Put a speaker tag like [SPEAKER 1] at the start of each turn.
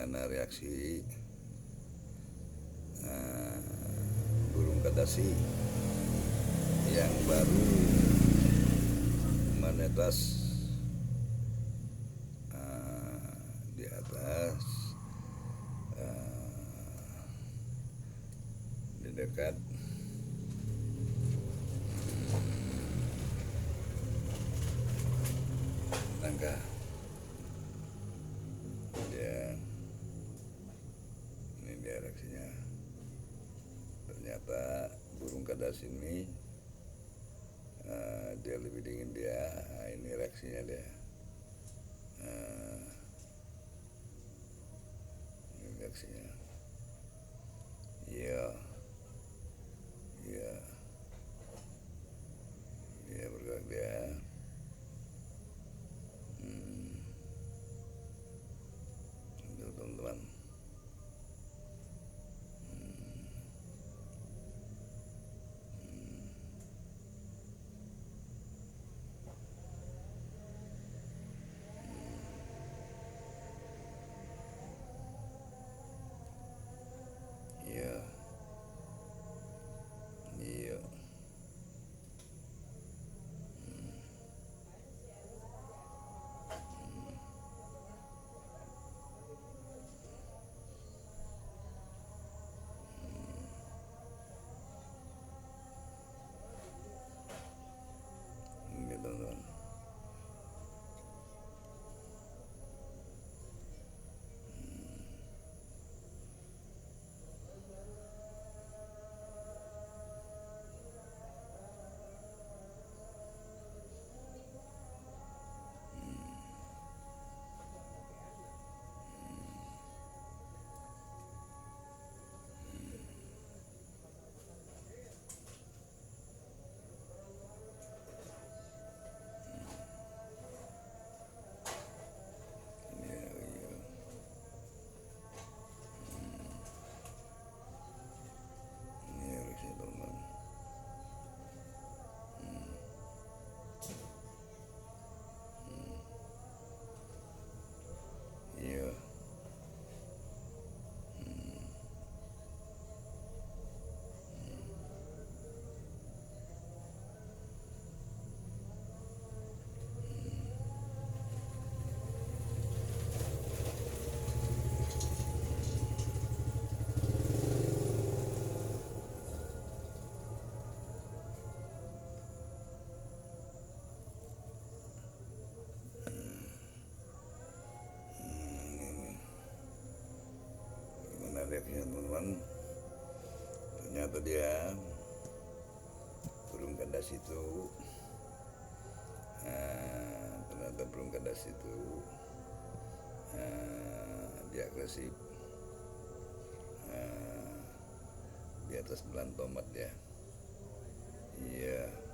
[SPEAKER 1] bagaimana reaksi uh, burung kadasi yang baru menetas di atas di dekat tangga. Ini dia reaksinya. Ternyata burung kadas ini dia lebih dingin dia. Ini reaksinya dia. Ini reaksinya. Iya, iya, dia bergerak dia. Itu teman-teman. Iya, iya. Ini teman-teman. Iya, iya. Ini reaksinya teman-teman. Iya. Gimana reaksinya teman-teman? Ternyata dia burung kadas itu ternyata burung kadas itu dia agresif di atas bulan tomat ya. Iya.